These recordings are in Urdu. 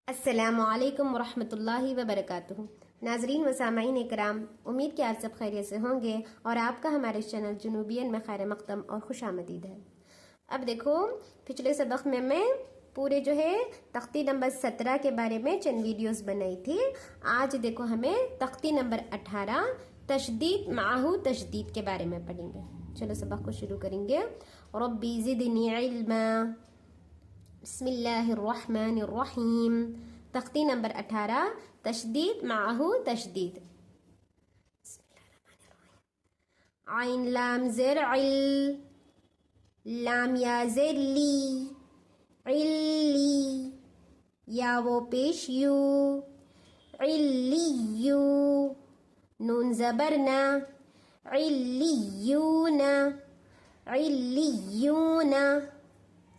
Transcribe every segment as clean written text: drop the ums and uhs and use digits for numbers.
السلام علیکم ورحمۃ اللہ وبرکاتہ۔ ناظرین و سامعین اکرام، امید کہ آپ سب خیریت سے ہوں گے اور آپ کا ہمارے چینل جنوبین میں خیر مقدم اور خوش آمدید ہے۔ اب دیکھو، پچھلے سبق میں پورے تختی نمبر 17 کے بارے میں چند ویڈیوز بنائی تھی۔ آج دیکھو ہمیں تختی نمبر 18 تشدید معہو تشدید کے بارے میں پڑھیں گے۔ چلو سبق کو شروع کریں گے۔ ربی زدنی علما، بسم اللہ الرحمن الرحیم۔ تختی نمبر 18 تشدید معہو تشدید۔ عین لام زر عل، لام یا زر لی، علی، یا وہ پیش یو، علیو، نون زبرنا، علیون، علیون۔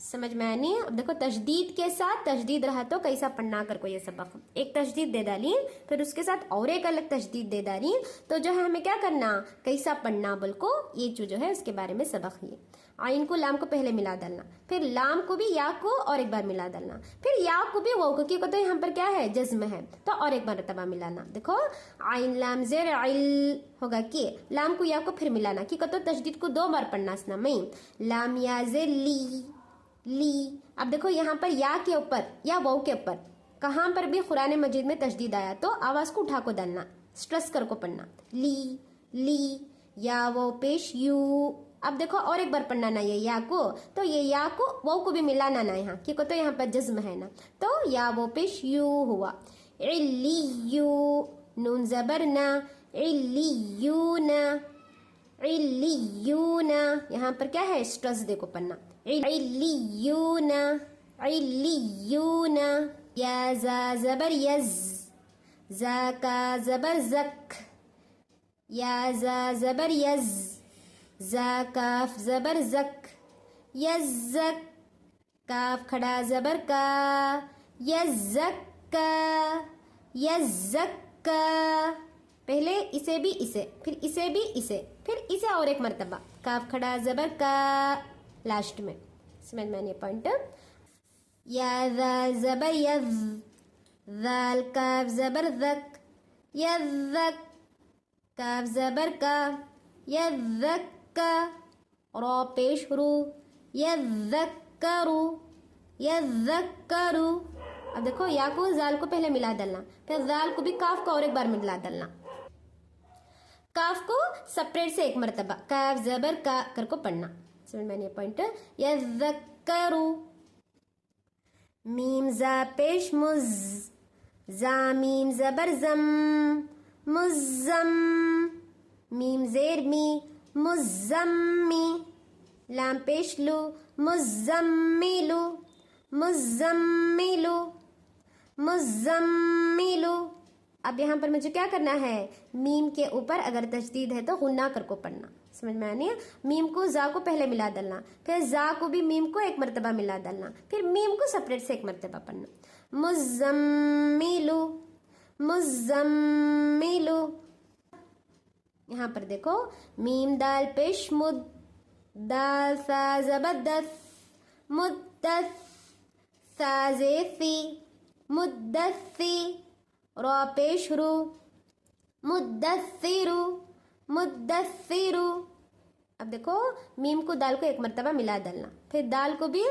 سمجھ میں آنی؟ اب دیکھو تشدید کے ساتھ تشدید رہا تو کیسا پڑھنا کر کو یہ سبق۔ ایک تشدید دے ڈالی، پھر اس کے ساتھ اور ایک الگ تشدید دے ڈالی، تو ہمیں کیا کرنا، کیسا پڑھنا بول کو یہ اس کے بارے میں سبق ہے۔ عین کو لام کو پہلے ملا ڈالنا، پھر لام کو بھی یا کو اور ایک بار ملا ڈالنا، پھر یا کو بھی وہ کو تو یہاں پر کیا ہے، جزم ہے تو اور ایک مرتبہ ملانا۔ دیکھو عین لام زر عل ہوگا کہ لام کو یا کو پھر ملانا کہ تو تشدید کو 2 بار پڑھنا اسنا میں، لام یا زر لی، لی۔ اب دیکھو یہاں پر یا کے اوپر یا واو کے اوپر کہاں پر بھی قرآن مجید میں تشدید آیا تو آواز کو اٹھا کو ڈالنا، سٹرس کر کو پڑھنا، لی، لی، یا وہ پیش یو۔ اب دیکھو اور ایک بار پڑھنا نا یہ یا کو، تو یہ یا کو واو کو بھی ملانا نا یہاں کیونکہ تو یہاں پر جزم ہے نا، تو یا وہ پیش یو ہوا، علیو، نون زبرنا، علیون، علیون۔ یہاں پر کیا ہے، سٹرس دے کو پڑھنا، علیون، علیون۔ یا زا زبر یز، زا کا زبر زک، یا زا زبر یز، زا کاف زبر زک، یزک، کاف کھڑا زبر کا، یزک، یزک۔ پہلے اسے بھی اسے، پھر اسے بھی اسے، پھر اسے اور ایک مرتبہ، کاف کھڑا زبر کا لاسٹ میں۔ سمجھ میں آنے پوائنٹ۔ یا ذال زبر یذ، ذال کاف زبر ذک، یذک، کاف زبر کا، یذک، را پیش رو، یذکرو، یذکرو۔ اب دیکھو یا کو زال کو پہلے ملا ڈالنا، پھر زال کو بھی کاف کو اور ایک بار ملا ڈالنا، کاف کو سپریٹ سے ایک مرتبہ کاف زبر کا کر کو پڑھنا۔ سمجھ میں نہیں پوائنٹ۔ یذکرو، میم زا پیش مز، زا میم زبر زم، مزم، میم زیر می، مزمی، لام پیش لو، مزملو، مزملو، مزملو۔ اب یہاں پر مجھے کیا کرنا ہے، میم کے اوپر اگر تشدید ہے تو غنہ کر کو پڑھنا۔ سمجھ میں آنی ہے؟ میم کو زا کو پہلے ملا ڈالنا، پھر زا کو بھی میم کو ایک مرتبہ ملا ڈالنا، پھر میم کو سپریٹ سے ایک مرتبہ پڑھنا، مزملو، مزملو۔ یہاں پر دیکھو میم دال پیش مد، دال سا زبردس، مدس، سا زیفی، مدسی، را پیش رو، مدثرو، مدثرو۔ اب دیکھو میم کو دال کو ایک مرتبہ ملا ڈالنا، پھر دال کو بھی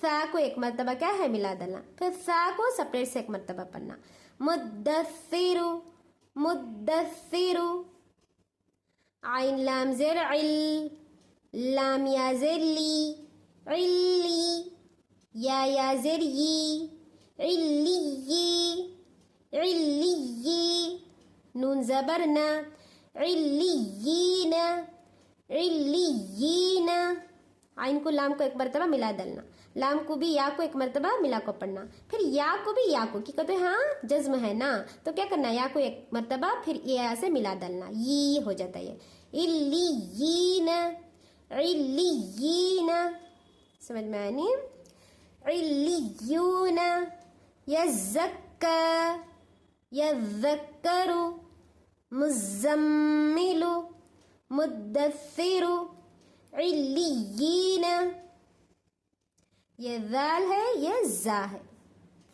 سا کو ایک مرتبہ کیا ہے ملا ڈالنا، پھر سا کو سپریٹ سے ایک مرتبہ پڑھنا، مدثرو، مدثرو۔ عین لام زر عل، لام یا زر لی، علی، یا زر یی، علی، علی، نون زبرنا، علیین، علیین۔ عین کو لام کو ایک مرتبہ ملا ڈالنا، لام کو بھی یا کو ایک مرتبہ ملا کو پڑھنا، پھر یا کو بھی یا کو کی کہتے ہاں جزم ہے نا تو کیا کرنا، یا کو ایک مرتبہ پھر یا سے ملا ڈالنا، یہ ہو جاتا ہے علیین، علیین۔ سمجھ میں آنی؟ علیون، یزکا، یذکرو، مزملو، مدثرو، علیین۔ یہ ذال ہے، یہ زا ہے،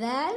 ذال